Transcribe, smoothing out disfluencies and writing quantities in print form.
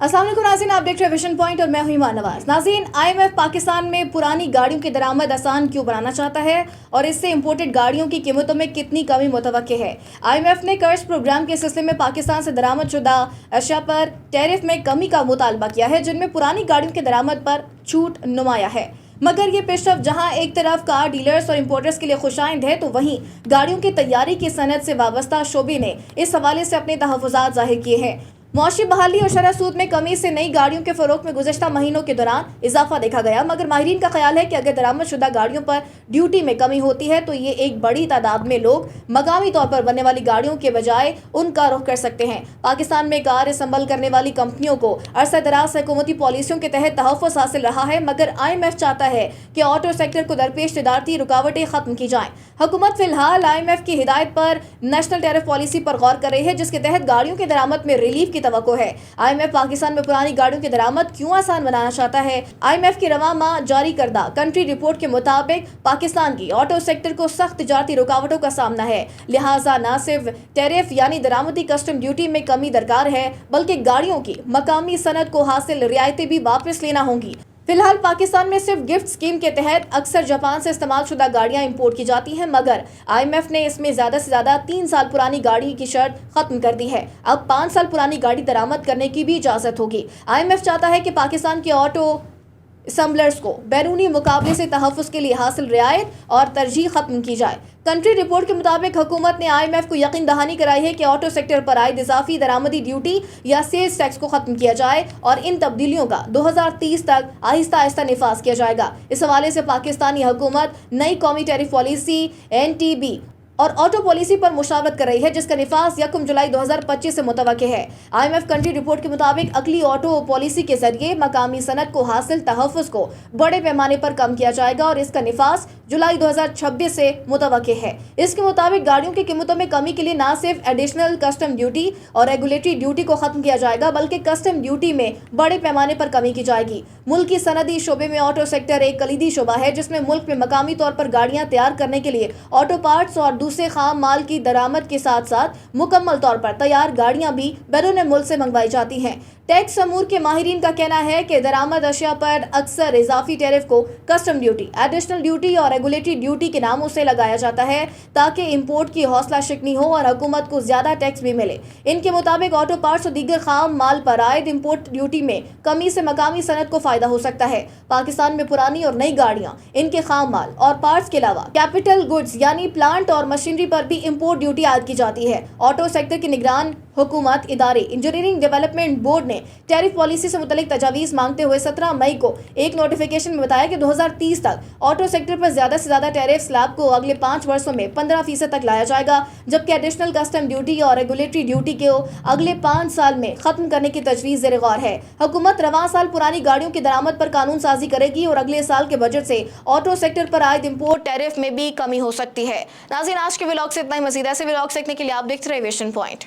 अस्सलाम वालेकुम नाज़रीन, आप देख रहे हैं विजन पॉइंट और मैं हूं ईमान नवाज। नाज़रीन, IMF पाकिस्तान में पुरानी गाड़ियों की दरामद आसान क्यों बनाना चाहता है और इससे इंपोर्टेड गाड़ियों की कीमतों में कितनी कमी मुतवक्के है। IMF ने कर्ज प्रोग्राम के सिलसिले में पाकिस्तान से दरामद शुदा अशिया पर टैरिफ में कमी का मुतालबा किया है, जिनमें पुरानी गाड़ियों की दरामद पर छूट नुमाया है। मगर ये पेशरफ जहां एक तरफ कार डीलर्स और इंपोर्टर्स के लिए खुशाइंद है, तो वहीं गाड़ियों की तैयारी की सनत से वाबस्ता शोबे ने इस हवाले से अपने तहफ़्फ़ुज़ात ज़ाहिर किए हैं। मौशी बहाली और शरह सूद में कमी से नई गाड़ियों के फरोख्त में गुज़श्ता महीनों के दौरान इजाफा देखा गया, मगर माहिरीन का ख्याल है कि अगर दरामद शुदा गाड़ियों पर ड्यूटी में कमी होती है तो ये एक बड़ी तादाद में लोग मकामी तौर पर बनने वाली गाड़ियों के बजाय उनका रुख कर सकते हैं। पाकिस्तान में कार असम्बल करने वाली कंपनियों को अरसा दराज से हुकूमती पॉलिसियों के तहत तहफ़्फ़ुज़ हासिल रहा है, मगर IMF चाहता है कि ऑटो सेक्टर को दरपेश तजारती रुकावटें खत्म की जाएं। हुकूमत फिलहाल IMF की हिदायत पर नेशनल टैरिफ पॉलिसी पर गौर कर रही है, जिसके तहत गाड़ियों की दरामद में रिलीफ की तवक्को है। IMF पाकिस्तान में पुरानी गाड़ियों की दरामद क्यों आसान बनाना चाहता है। IMF की रवा माह जारी करदा कंट्री रिपोर्ट के मुताबिक पाकिस्तान की ऑटो सेक्टर को सख्त तिजारती रुकावटों का सामना है, लिहाजा न सिर्फ टैरिफ यानी दरामदी कस्टम ड्यूटी में कमी दरकार है, बल्कि गाड़ियों की मकामी सनत को हासिल रियायतें भी वापस लेना होंगी। फिलहाल पाकिस्तान में सिर्फ गिफ्ट स्कीम के तहत अक्सर जापान से इस्तेमाल शुदा गाड़ियां इंपोर्ट की जाती हैं, मगर IMF ने इसमें ज़्यादा से ज़्यादा 3 साल पुरानी गाड़ी की शर्त खत्म कर दी है। अब 5 साल पुरानी गाड़ी दरामद करने की भी इजाज़त होगी। IMF चाहता है कि पाकिस्तान के ऑटो असम्बलर्स को बैरूनी मुकाबले से तहफ़्फ़ुज़ के लिए हासिल रियायत और तरजीह खत्म की जाए। कंट्री रिपोर्ट के मुताबिक हुकूमत ने IMF को यकीन दहानी कराई है कि ऑटो सेक्टर पर आयद इजाफी दरामदी ड्यूटी या सेल्स टैक्स को खत्म किया जाए और इन तब्दीलियों का 2030 तक आहिस्ता आहिस्ता निफाज किया जाएगा। इस हवाले से पाकिस्तानी हुकूमत नई कौमी टैरिफ पॉलिसी NTB और ऑटो पॉलिसी पर मुशावरत कर रही है, जिसका निफाज 1 जुलाई 2025 से मुतवक्के है। IMF कंट्री रिपोर्ट के मुताबिक अगली ऑटो पॉलिसी के जरिए मकामी सनत को हासिल तहफ़्फ़ुज़ को बड़े पैमाने पर कम किया जाएगा और इसका निफाज जुलाई 2026 से मुतवक्के है। इसके मुताबिक गाड़ियों की कीमतों में कमी के लिए न सिर्फ एडिशनल कस्टम ड्यूटी और रेगुलेटरी ड्यूटी को खत्म किया जाएगा, बल्कि कस्टम ड्यूटी में बड़े पैमाने पर कमी की जाएगी। मुल्क की सनदी शोबे में ऑटो सेक्टर एक कलीदी शोबा है, जिसमें मुल्क में मकामी तौर पर गाड़ियां तैयार करने के लिए ऑटो पार्ट्स और दूसरे खाम माल की दरामद के साथ साथ मुकम्मल तौर पर तैयार गाड़ियां भी बैरून मुल्क से मंगवाई जाती हैं। टैक्स अमूर के माहिरीन का कहना है कि दरामद अशिया पर अक्सर इजाफी टैरिफ को कस्टम ड्यूटी, एडिशनल ड्यूटी और रेगुलेटरी ड्यूटी के नामों से लगाया जाता है, ताकि इंपोर्ट की हौसला शिकनी हो और हुकूमत को ज्यादा टैक्स भी मिले। इनके मुताबिक ऑटो पार्ट्स और दीगर खाम माल पर आयद इंपोर्ट ड्यूटी में कमी से मकामी सनत को फायदा हो सकता है। पाकिस्तान में पुरानी और नई गाड़ियां, इनके खाम माल और पार्ट्स के अलावा कैपिटल गुड्स यानी प्लांट और मशीनरी पर भी इंपोर्ट ड्यूटी आयद की जाती है। ऑटो सेक्टर के निगरान हुकूमत इदारे इंजीनियरिंग डेवलपमेंट बोर्ड ने टैरिफ पॉलिसी से मुतलिक तजावीज़ मांगते हुए 17 मई को एक नोटिफिकेशन में बताया कि 2030 तक ऑटो सेक्टर पर ज़्यादा से ज़्यादा टैरिफ स्लैब को अगले 5 वर्षों में 15% तक लाया जाएगा, जबकि एडिशनल कस्टम ड्यूटी और रेगुलेटरी ड्यूटी को अगले 5 साल में ख़त्म करने की तजवीज़ ज़ेर गौर है। हुकूमत रवां साल पुरानी गाड़ियों की दरामद पर कानून साजी करेगी और अगले साल के बजट से ऑटो सेक्टर पर आयद इंपोर्ट टैरिफ में भी कमी हो सकती है। नाज़रीन, आज के व्लॉग से इतना ही। मज़ीद ऐसे व्लॉग देखने के लिए आप देखते रहिए विजन पॉइंट।